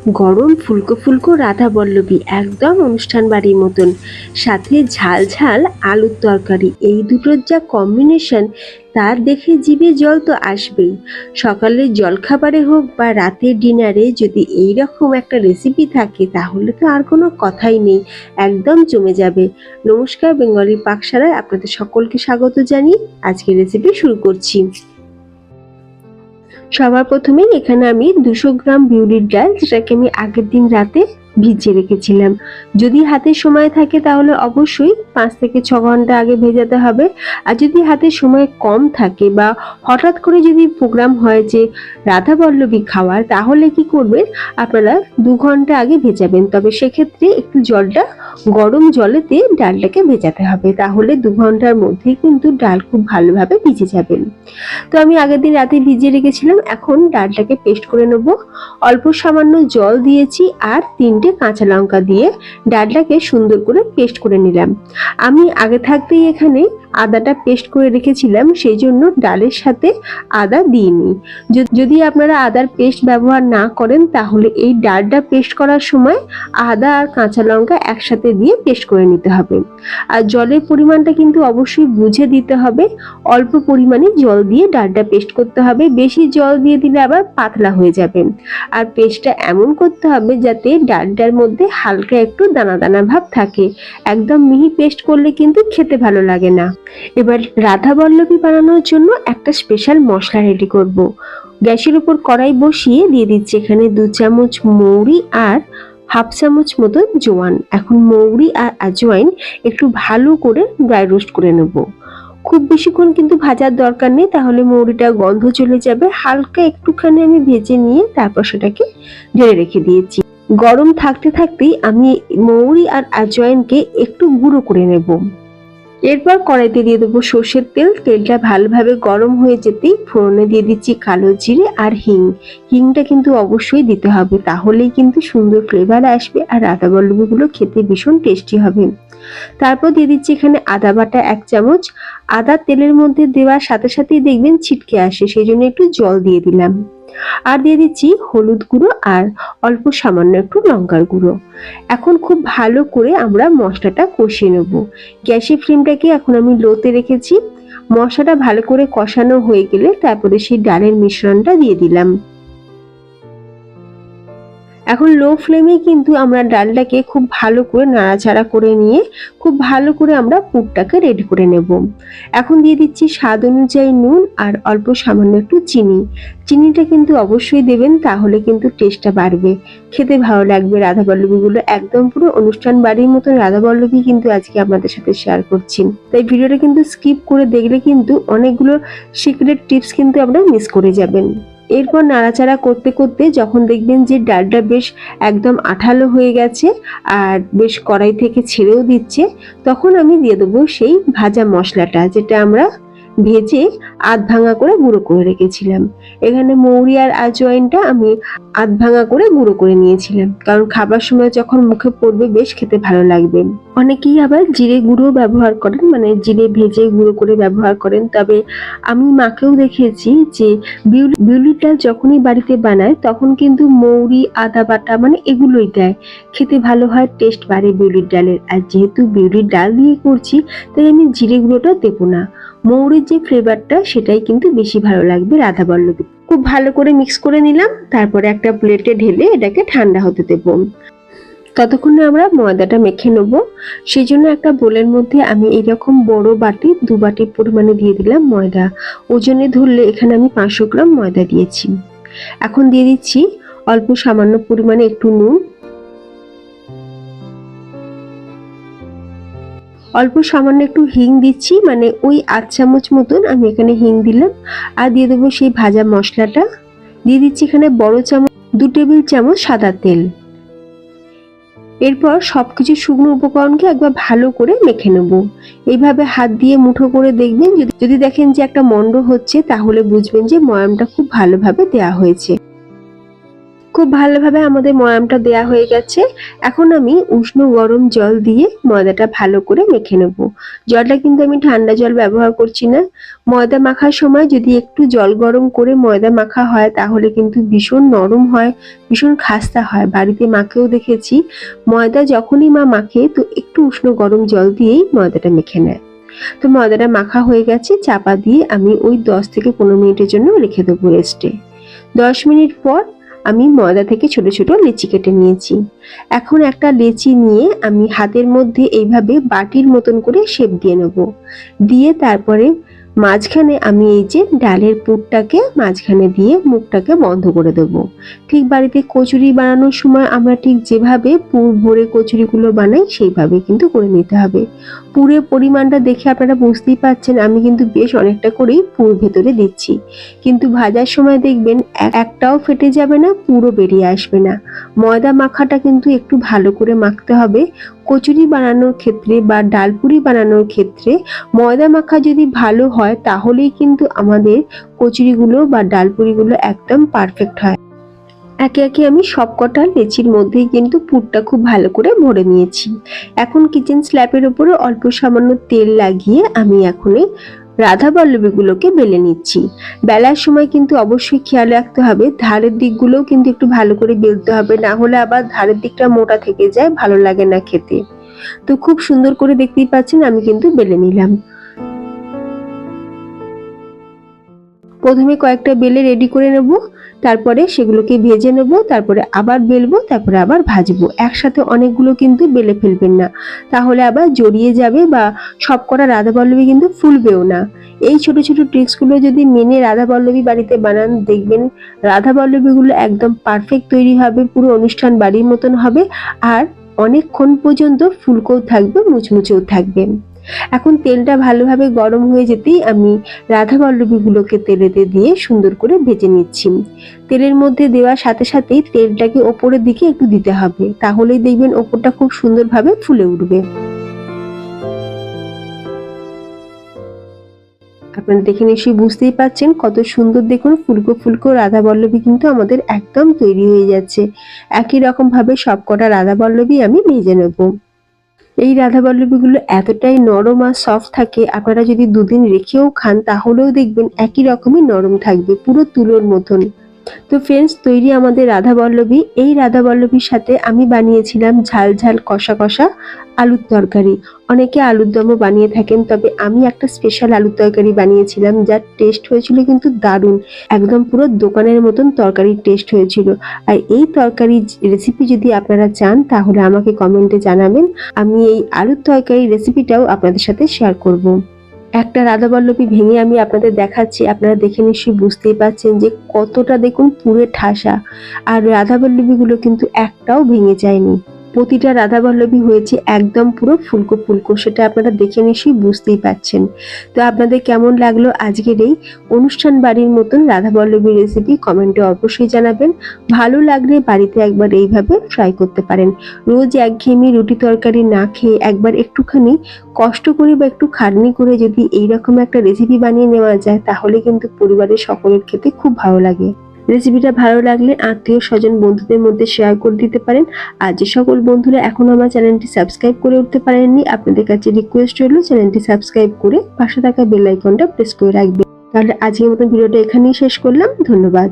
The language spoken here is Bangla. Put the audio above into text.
গরম ফুলকো ফুলকো রাধা বল্লভী, একদম অনুষ্ঠান বাড়ির মতন। সাথে ঝাল ঝাল আলুর তরকারি, এই দুটোর যা কম্বিনেশন, তার দেখে জিভে জল তো আসবেই। সকালের জলখাবারে হোক বা রাতের ডিনারে যদি এই রকম একটা রেসিপি থাকে তাহলে তো আর কোনো কথাই নেই, একদম জমে যাবে। নমস্কার, বেঙ্গলি পাকশালায় আপনাদের সকলকে স্বাগত জানিয়ে আজকের রেসিপি শুরু করছি। সবার প্রথমেই এখানে আমি 200 গ্রাম বিউলির ডাল, যেটাকে আমি আগের দিন রাতে ভিজিয়ে রেখেছিলাম। যদি হাতে সময় থাকে তাহলে অবশ্যই 5 থেকে 6 ঘন্টা আগে ভেজাতে হবে। আর যদি হাতে সময় কম থাকে বা হঠাৎ করে যদি প্রোগ্রাম হয় যে রাধা বল্লভী খাওয়ার, তাহলে কি করবেন, আপনারা 2 ঘন্টা আগে ভেজাবেন। তবে সেক্ষেত্রে একটু জলটা গরম জলেতে ডালটাকে ভেজাতে হবে, তাহলে 2 ঘন্টার মধ্যেই কিন্তু ডাল খুব ভালোভাবে ভিজে যাবেন। তো আমি আগের দিন রাতে ভিজিয়ে রেখেছিলাম। এখন ডালটাকে পেস্ট করে নেব। অল্প সামান্য জল দিয়েছি আর 3টে কাঁচা লঙ্কা দিয়ে ডালটাকে সুন্দর করে পেস্ট করে নিলাম। আমি আগে থাকতেই এখানে আদাটা পেস্ট করে রেখেছিলাম, সেই জন্য ডালের সাথে আদা দিইনি। যদি আপনারা আদার পেস্ট ব্যবহার না করেন তাহলে এই ডালটা পেস্ট করার সময় আদা আর কাঁচা লঙ্কা একসাথে দিয়ে পেস্ট করে নিতে হবে। আর জলের পরিমাণটা কিন্তু অবশ্যই বুঝে দিতে হবে। অল্প পরিমাণে জল দিয়ে ডালটা পেস্ট করতে হবে, বেশি জল দিয়ে দিলে আবার পাতলা হয়ে যাবে। আর পেস্টটা এমন করতে হবে যাতে ডালটার মধ্যে হালকা একটু দানা দানা ভাব থাকে। একদম মিহি পেস্ট করলে কিন্তু খেতে ভালো লাগে না। এবার রাধা বল্লভী বানানোর জন্য একটা স্পেশাল মশলা রেডি করব। গ্যাসের উপর কড়াই বসিয়ে দিয়ে দিচ্ছি এখানে 2 চামচ মৌরি আর হাফ চামচ মতন জোয়ান। এখন মৌরি আর আজওয়াইন একটু ভালো করে ড্রাই রোস্ট করে নেব। খুব বেশিক্ষণ কিন্তু ভাজার দরকার নেই, তাহলে মৌরিটা গন্ধ চলে যাবে। হালকা একটুখানি আমি ভেজে নিয়ে তারপর সেটাকে ঢেলে রেখে দিয়েছি। গরম থাকতে থাকতেই আমি মৌরি আর আজওয়াইনকে একটু গুঁড়ো করে নেব। এরপর কড়াইতে দিয়ে দেবো সর্ষের তেল। তেলটা ভালোভাবে গরম হয়ে যেতেই ফোড়নে দিয়ে দিচ্ছি কালো জিরে আর হিং। হিংটা কিন্তু অবশ্যই দিতে হবে, তাহলেই কিন্তু সুন্দর ফ্লেভার আসবে আর রাধা বল্লভীগুলো খেতে ভীষণ টেস্টি হবে। তারপর দিয়ে দিচ্ছি এখানে আদা বাটা 1 চামচ। আদা তেলের মধ্যে দেওয়ার সাথে সাথেই দেখবেন ছিটকে আসে, সেই জন্য একটু জল দিয়ে দিলাম। আর দিয়ে দিচ্ছি হলুদ গুঁড়ো আর অল্প সামান্য একটু লঙ্কার গুঁড়ো। এখন খুব ভালো করে আমরা মশলাটা কষিয়ে নেব। গ্যাসের ফ্লেমটাকে এখন আমি লোতে রেখেছি। মশলাটা ভালো করে কষানো হয়ে গেলে তারপরে সেই ডালের মিশ্রণটা দিয়ে দিলাম। এখন লো ফ্লেমে কিন্তু আমরা ডালটাকে খুব ভালো করে নাড়াচাড়া করে নিয়ে খুব ভালো করে আমরা পুরটাকে রেডি করে নেব। এখন দিয়ে দিচ্ছি স্বাদ অনুযায়ী নুন আর অল্প সামান্য একটু চিনি। চিনিটা কিন্তু অবশ্যই দেবেন, তাহলে কিন্তু টেস্টটা বাড়বে, খেতে ভালো লাগবে। রাধা বল্লভীগুলো একদম পুরো অনুষ্ঠান বাড়ির মতো রাধা বল্লভী কিন্তু আজকে আপনাদের সাথে শেয়ার করছি। তাই ভিডিওটা কিন্তু স্কিপ করে দেখলে কিন্তু অনেকগুলো সিক্রেট টিপস কিন্তু আপনারা মিস করে যাবেন। এরপর নাড়াচাড়া করতে করতে যখন দেখবেন যে ডালটা বেশ একদম আঠালো হয়ে গেছে আর বেশ কড়াই থেকে ছেড়েও দিচ্ছে, তখন আমি দিয়ে দেবো সেই ভাজা মশলাটা, যেটা আমরা ভেজে আধ ভাঙা করে গুঁড়ো করে রেখেছিলাম। এখানে মৌরি আর আজওয়াইনটা আমি আধ ভাঙা করে গুঁড়ো করে নিয়েছিলাম, কারণ খাবার সময় যখন মুখে পড়বে বেশ খেতে ভালো লাগবে। অনেকেই আবার জিরে গুঁড়ো ব্যবহার করেন, মানে জিরে ভেজে গুঁড়ো করে ব্যবহার করেন। তবে আমি মাকেও দেখেছি যে বিউলির ডাল যখনই বাড়িতে বানায় তখন কিন্তু মৌরি আদা বাটা মানে এগুলোই দেয়, খেতে ভালো হয়, টেস্ট বাড়ে বিউলির ডালের। আর যেহেতু বিউলির ডাল দিয়ে করছি তাই আমি জিরে গুঁড়োটা দেবো না। মৌরির যে ফ্লেভারটা সেটাই কিন্তু বেশি ভালো লাগবে রাধা বল্লভী। খুব ভালো করে মিক্স করে নিলাম, তারপরে একটা প্লেটে ঢেলে এটাকে ঠান্ডা হতে দেবো। ততক্ষণে আমরা ময়দাটা মেখে নেব। সেই জন্য একটা বোলের মধ্যে আমি এইরকম বড় বাটি 2 বাটি পরিমাণে দিয়ে দিলাম ময়দা। ওজনে ধরলে এখানে আমি 500 গ্রাম ময়দা দিয়েছি। এখন দিয়ে দিচ্ছি অল্প সামান্য পরিমাণে একটু নুন, অল্প সামান্য একটু হিং দিচ্ছি, মানে ওই 8 চামচ মতন আমি এখানে হিং দিলাম। আর দিয়ে দেবো সেই ভাজা মশলাটা। দিয়ে দিচ্ছি এখানে বড় চামচ 2 টেবিল চামচ সাদা তেল। এরপর সবকিছু শুকনো উপকরণকে একবার ভালো করে মেখে নেব। এইভাবে হাত দিয়ে মুঠো করে দেখবেন, যদি দেখেন যে একটা মন্ড হচ্ছে তাহলে বুঝবেন যে ময়ামটা খুব ভালোভাবে দেওয়া হয়েছে। খুব ভালোভাবে আমাদের ময়ামটা দেয়া হয়ে গেছে। এখন আমি উষ্ণ গরম জল দিয়ে ময়দাটা ভালো করে মেখে নেব। জলটা কিন্তু আমি ঠান্ডা জল ব্যবহার করছি না। ময়দা মাখার সময় যদি একটু জল গরম করে ময়দা মাখা হয় তাহলে কিন্তু ভীষণ নরম হয়, ভীষণ খাস্তা হয়। বাড়িতে মাকেও দেখেছি ময়দা যখনই মা মাখে তো একটু উষ্ণ গরম জল দিয়েই ময়দাটা মেখে নেয়। তো ময়দাটা মাখা হয়ে গেছে, চাপা দিয়ে আমি ওই 10 থেকে 15 মিনিটের জন্য রেখে দেবো রেস্টে। 10 মিনিট পর আমি ময়দা থেকে ছোট ছোট লেচি কেটে নিয়েছি। এখন একটা লেচি নিয়ে আমি হাতের মধ্যে এইভাবে বাটির মতন করে শেপ দিয়ে নেব। দিয়ে তারপরে মাঝখানে আমি এই যে ডালের পুরটাকে মাঝখানে দিয়ে মুখটাকে বন্ধ করে দেব। ঠিক বাড়িতে কচুরি বানানোর সময় আমরা ঠিক যেভাবে পুর ভরে কচুরিগুলো বানাই সেইভাবে কিন্তু করে নিতে হবে। পুরের পরিমাণটা দেখে আপনারা বুঝতেই পারছেন আমি কিন্তু বেশ অনেকটা করেই পুর ভেতরে দিচ্ছি, কিন্তু ভাজার সময় দেখবেন একটাও ফেটে যাবে না, পুরো বেরিয়ে আসবে না। ময়দা মাখাটা কিন্তু একটু ভালো করে মাখতে হবে। কচুরি বানানোর ক্ষেত্রে বা ডালপুরি বানানোর ক্ষেত্রে ময়দা মাখা যদি ভালো হয় তাহলেই কিন্তু আমাদের কচুরিগুলো বা ডালপুরিগুলো একদম পারফেক্ট হয়। একে একে আমি সবকটা লেচির মধ্যেই কিন্তু পুরটা খুব ভালো করে ভরে নিয়েছি। এখন কিচেন স্ল্যাবের উপরে অল্প সামান্য তেল লাগিয়ে আমি এখন এই রাধাবল্লভীগুলোকে বেলে নিচ্ছি। বেলার সময় কিন্তু অবশ্যই খেয়াল রাখতে হবে ধারের দিকগুলোও কিন্তু একটু ভালো করে বেলতে হবে, না হলে আবার ধারের দিকটা মোটা থেকে যায়, ভালো লাগে না খেতে। তো খুব সুন্দর করে দেখতেই পাচ্ছেন আমি কিন্তু বেলে নিলাম। প্রথমে কয়েকটা বেলে রেডি করে নেব, তারপরে সেগুলোকে ভেজে নেব, তারপরে আবার বেলবো, তারপরে আবার ভাজবো। একসাথে অনেকগুলো কিন্তু বেলে ফেলবেন না, তাহলে আবার জড়িয়ে যাবে বা সবকটা রাধাবল্লভী কিন্তু ফুলবেও না। এই ছোট ছোট ট্রিক্সগুলো যদি মেনে রাধাবল্লভী বাড়িতে বানান দেখবেন রাধাবল্লভীগুলো একদম পারফেক্ট তৈরি হবে, পুরো অনুষ্ঠান বাড়ির মতন হবে, আর অনেকক্ষণ পর্যন্ত ফুলকোও থাকবে, মুচমুচেও থাকবে। এখন তেলটা ভালোভাবে গরম হয়ে যেতেই আমি রাধাবল্লভীগুলোকে তেলেতে দিয়ে সুন্দর করে ভেজে নিচ্ছি। তেলের মধ্যে দেওয়ার সাথে সাথেই তেলটাকে ওপরের দিকে একটু দিতে হবে, তাহলেই দেখবেন ওপরটা খুব সুন্দরভাবে ফুলে উঠবে। আপনারা দেখে নিশ্চয়ই বুঝতেই পারছেন কত সুন্দর, দেখুন ফুলকো ফুলকো রাধাবল্লভী কিন্তু আমাদের একদম তৈরি হয়ে যাচ্ছে। একই রকম ভাবে সবকটা রাধাবল্লভী আমি ভেজে নেব। এই রাধাবল্লভীগুলো এতটাই নরম আর সফট থাকে, আপনারা যদি দুদিন রেখেও খান তাহলেও দেখবেন একই রকমই নরম থাকবে, পুরো তুলোর মতন। তো ফ্রেন্ডস, তৈরি আমাদের রাধাবল্লভী। এই রাধাবল্লভীর সাথে আমি বানিয়েছিলাম ঝাল ঝাল কষা কষা আলুর তরকারি। অনেকে আলুর দমও বানিয়ে থাকেন, তবে আমি একটা স্পেশাল আলুর তরকারি বানিয়েছিলাম, যার টেস্ট হয়েছিল কিন্তু দারুণ, একদম পুরো দোকানের মতন তরকারির টেস্ট হয়েছিল। আর এই তরকারির রেসিপি যদি আপনারা চান তাহলে আমাকে কমেন্টে জানাবেন, আমি এই আলুর তরকারির রেসিপিটাও আপনাদের সাথে শেয়ার করব। একটা রাধাবল্লভী ভেঙে আমি আপনাদের দেখাচ্ছি, আপনারা দেখে নিশ্চয়ই বুঝতেই পারছেন যে কতটা, দেখুন পুরো ঠাসা। আর রাধাবল্লভীগুলো কিন্তু একটাও ভেঙে যায়নি, প্রতিটা রাধাবল্লভী হয়েছে একদম পুরো ফুলকো ফুলকো, সেটা আপনারা দেখে নিশ্চয়ই বুঝতেই পারছেন। তো আপনাদের কেমন লাগলো আজকের এই অনুষ্ঠান বাড়ির মতন রাধাবল্লভী রেসিপি কমেন্টে অবশ্যই জানাবেন। ভালো লাগলে বাড়িতে একবার এইভাবে ট্রাই করতে পারেন। রোজ একঘেয়েমি রুটি তরকারি না খেয়ে একবার একটুখানি কষ্ট করে বা একটু খাটনি করে যদি এইরকম একটা রেসিপি বানিয়ে নেওয়া যায় তাহলে কিন্তু পরিবারের সকলের খেতে খুব ভালো লাগে। রেসিপিটা ভালো লাগলে আত্মীয় স্বজন বন্ধুদের মধ্যে শেয়ার করে দিতে পারেন। আর যে সকল বন্ধুরা এখনো আমার চ্যানেলটি সাবস্ক্রাইব করে উঠতে পারেননি, আপনাদের কাছে রিকোয়েস্ট রইল চ্যানেলটি সাবস্ক্রাইব করে পাশে থাকা বেল আইকনটা প্রেস করে রাখবেন। তাহলে আজকের মতো ভিডিওটা এখানেই শেষ করলাম। ধন্যবাদ।